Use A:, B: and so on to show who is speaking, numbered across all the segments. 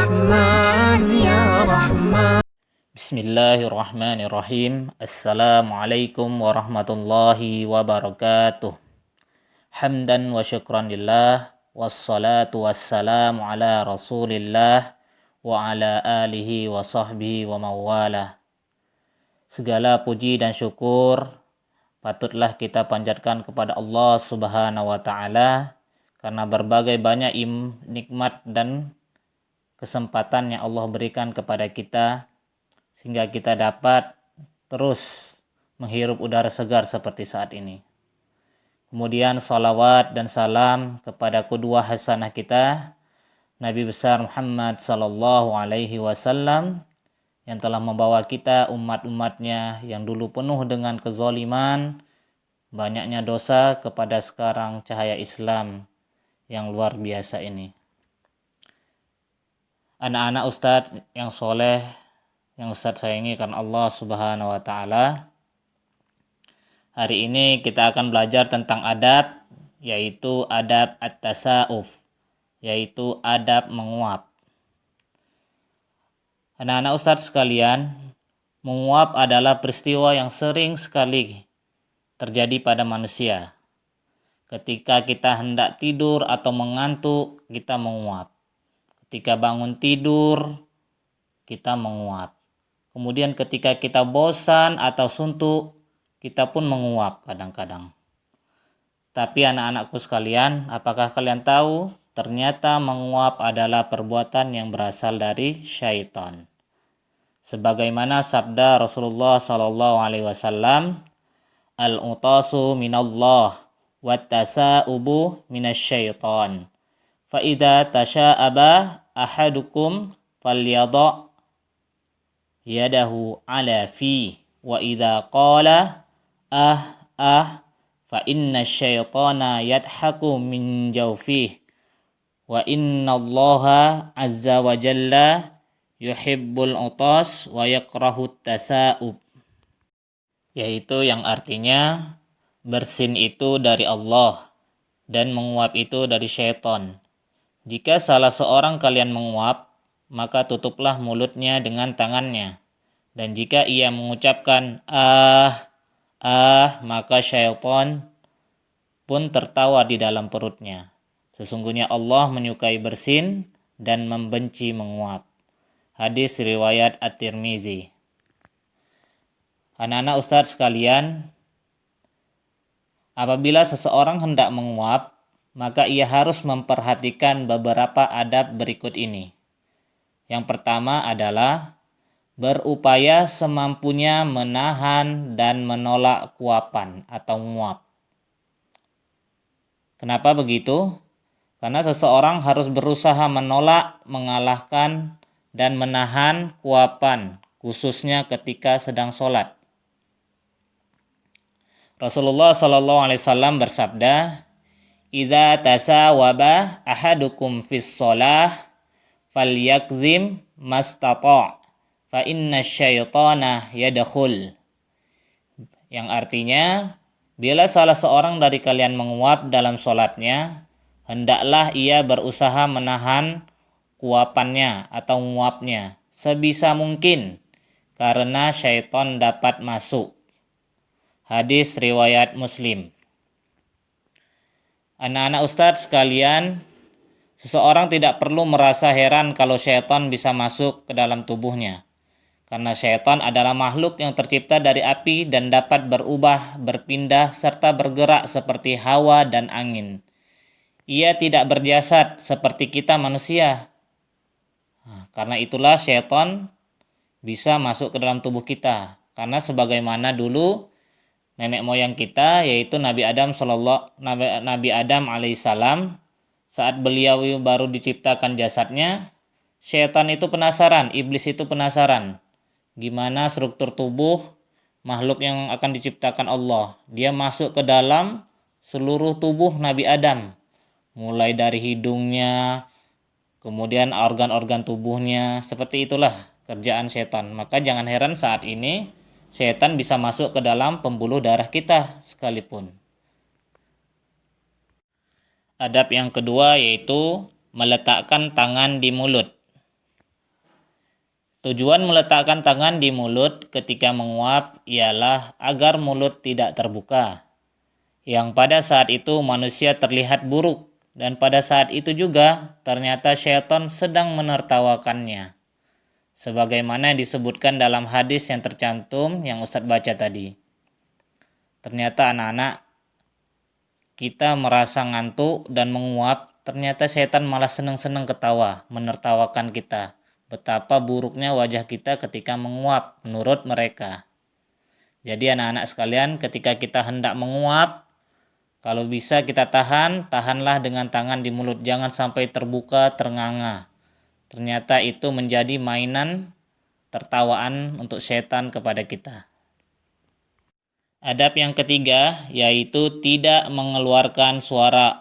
A: رحمن يا رحمن.
B: Bismillahirrahmanirrahim. Assalamualaikum warahmatullahi wabarakatuh. Hamdan wa syukran lillah, wassalatu wassalamu ala rasulillah wa ala alihi wa sahbihi wa mawalah. Segala puji dan syukur patutlah kita panjatkan kepada Allah Subhanahu wa ta'ala karena berbagai banyak nikmat dan kesempatan yang Allah berikan kepada kita sehingga kita dapat terus menghirup udara segar seperti saat ini. Kemudian salawat dan salam kepada qudwah hasanah kita, Nabi besar Muhammad sallallahu alaihi wasallam yang telah membawa kita umat-umatnya yang dulu penuh dengan kezaliman, banyaknya dosa kepada sekarang cahaya Islam yang luar biasa ini. Anak-anak Ustadz yang soleh, yang Ustadz sayangi karena Allah Subhanahu wa ta'ala, hari ini kita akan belajar tentang adab, yaitu adab at-tasa'uf, yaitu adab menguap. Anak-anak Ustadz sekalian, menguap adalah peristiwa yang sering sekali terjadi pada manusia. Ketika kita hendak tidur atau mengantuk, kita menguap. Ketika bangun tidur, kita menguap. Kemudian ketika kita bosan atau suntuk, kita pun menguap kadang-kadang. Tapi anak-anakku sekalian, apakah kalian tahu ternyata menguap adalah perbuatan yang berasal dari syaitan? Sebagaimana sabda Rasulullah SAW, al-utasu minallah wat-tasa'ubu minasyaitan. Fa'idha tasha'aba ahadukum falyadha' yadahu ala fi wa idha qala fa inna syaitana yadhaku min jawfih wa inna allaha azza wa jalla yuhibbul utas wa yakrahu tasa'ub, yaitu yang artinya bersin itu dari Allah dan menguap itu dari syaitan. Jika salah seorang kalian menguap, maka tutuplah mulutnya dengan tangannya. Dan jika ia mengucapkan maka syaitan pun tertawa di dalam perutnya. Sesungguhnya Allah menyukai bersin dan membenci menguap. Hadis riwayat At-Tirmizi. Anak-anak Ustadz sekalian, apabila seseorang hendak menguap, maka ia harus memperhatikan beberapa adab berikut ini. Yang pertama adalah berupaya semampunya menahan dan menolak kuapan atau nguap. Kenapa begitu? Karena seseorang harus berusaha menolak, mengalahkan, dan menahan kuapan, khususnya ketika sedang sholat. Rasulullah SAW bersabda, "Idza tasawaba ahadukum fis shalah falyakzim mastata' fa inna syaitana yadkhul." Yang artinya, bila salah seorang dari kalian menguap dalam sholatnya, hendaklah ia berusaha menahan kuapannya atau nguapnya sebisa mungkin, karena syaitan dapat masuk. Hadis riwayat Muslim. Anak-anak Ustadz sekalian, seseorang tidak perlu merasa heran kalau syaitan bisa masuk ke dalam tubuhnya. Karena syaitan adalah makhluk yang tercipta dari api dan dapat berubah, berpindah, serta bergerak seperti hawa dan angin. Ia tidak berjasad seperti kita manusia. Karena itulah syaitan bisa masuk ke dalam tubuh kita. Karena sebagaimana dulu nenek moyang kita, yaitu Nabi Adam alaihissalam, saat beliau baru diciptakan jasadnya, syaitan itu penasaran, iblis itu penasaran, gimana struktur tubuh makhluk yang akan diciptakan Allah. Dia masuk ke dalam seluruh tubuh Nabi Adam, mulai dari hidungnya, kemudian organ-organ tubuhnya. Seperti itulah kerjaan syaitan. Maka jangan heran saat ini setan bisa masuk ke dalam pembuluh darah kita sekalipun. Adab yang kedua yaitu meletakkan tangan di mulut. Tujuan meletakkan tangan di mulut ketika menguap ialah agar mulut tidak terbuka, yang pada saat itu manusia terlihat buruk, dan pada saat itu juga ternyata syaitan sedang menertawakannya. Sebagaimana disebutkan dalam hadis yang tercantum yang Ustadz baca tadi. Ternyata anak-anak, kita merasa ngantuk dan menguap, ternyata setan malah senang-senang ketawa, menertawakan kita. Betapa buruknya wajah kita ketika menguap menurut mereka. Jadi anak-anak sekalian, ketika kita hendak menguap, kalau bisa kita tahanlah dengan tangan di mulut, jangan sampai terbuka, ternganga. Ternyata itu menjadi mainan tertawaan untuk setan kepada kita. Adab yang ketiga yaitu tidak mengeluarkan suara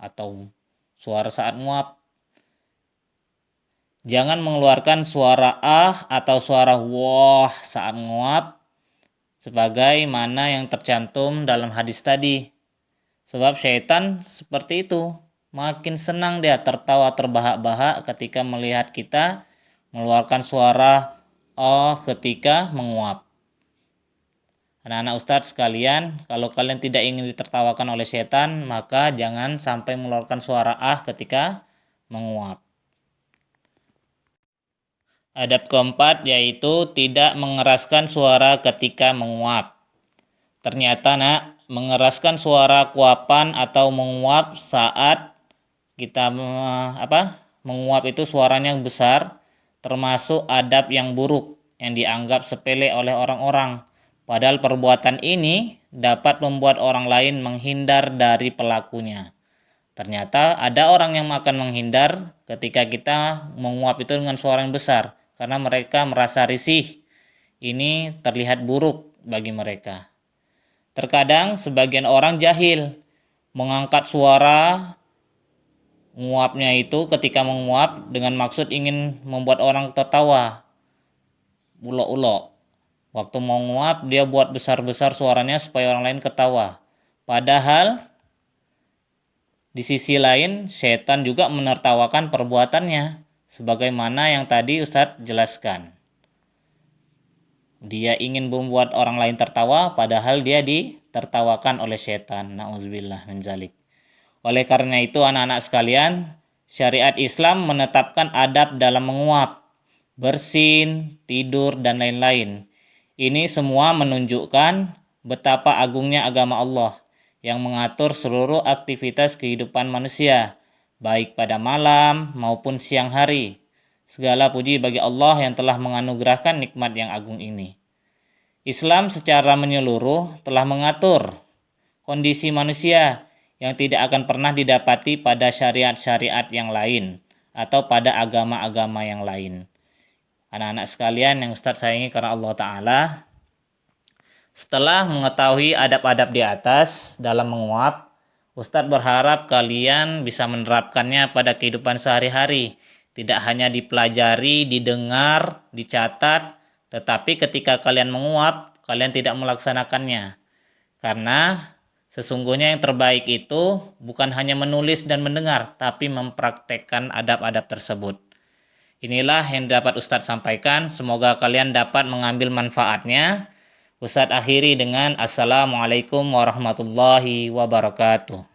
B: atau suara saat nguap. Jangan mengeluarkan suara atau suara wah saat nguap sebagaimana yang tercantum dalam hadis tadi. Sebab syaitan seperti itu, makin senang dia tertawa terbahak-bahak ketika melihat kita mengeluarkan suara ketika menguap. Anak-anak Ustadz sekalian, kalau kalian tidak ingin ditertawakan oleh setan, maka jangan sampai mengeluarkan suara ketika menguap. Adab keempat yaitu tidak mengeraskan suara ketika menguap. Ternyata mengeraskan suara kuapan atau menguap saat kita menguap itu suaranya besar, termasuk adab yang buruk yang dianggap sepele oleh orang-orang. Padahal perbuatan ini dapat membuat orang lain menghindar dari pelakunya. Ternyata ada orang yang akan menghindar ketika kita menguap itu dengan suara yang besar, karena mereka merasa risih. Ini terlihat buruk bagi mereka. Terkadang sebagian orang jahil mengangkat suara nguapnya itu ketika menguap dengan maksud ingin membuat orang tertawa. Ulok-ulok. Waktu mau nguap dia buat besar-besar suaranya supaya orang lain ketawa. Padahal di sisi lain setan juga menertawakan perbuatannya, sebagaimana yang tadi Ustadz jelaskan. Dia ingin membuat orang lain tertawa, padahal dia ditertawakan oleh setan. Na'udzubillah min zalik. Oleh karena itu anak-anak sekalian, syariat Islam menetapkan adab dalam menguap, bersin, tidur, dan lain-lain. Ini semua menunjukkan betapa agungnya agama Allah yang mengatur seluruh aktivitas kehidupan manusia, baik pada malam maupun siang hari. Segala puji bagi Allah yang telah menganugerahkan nikmat yang agung ini. Islam secara menyeluruh telah mengatur kondisi manusia yang tidak akan pernah didapati pada syariat-syariat yang lain atau pada agama-agama yang lain. Anak-anak sekalian yang Ustadz sayangi karena Allah Ta'ala, setelah mengetahui adab-adab di atas dalam menguap, Ustadz berharap kalian bisa menerapkannya pada kehidupan sehari-hari. Tidak hanya dipelajari, didengar, dicatat, tetapi ketika kalian menguap, kalian tidak melaksanakannya. Karena sesungguhnya yang terbaik itu bukan hanya menulis dan mendengar, tapi mempraktekkan adab-adab tersebut. Inilah yang dapat Ustadz sampaikan. Semoga kalian dapat mengambil manfaatnya. Ustadz akhiri dengan Assalamualaikum warahmatullahi wabarakatuh.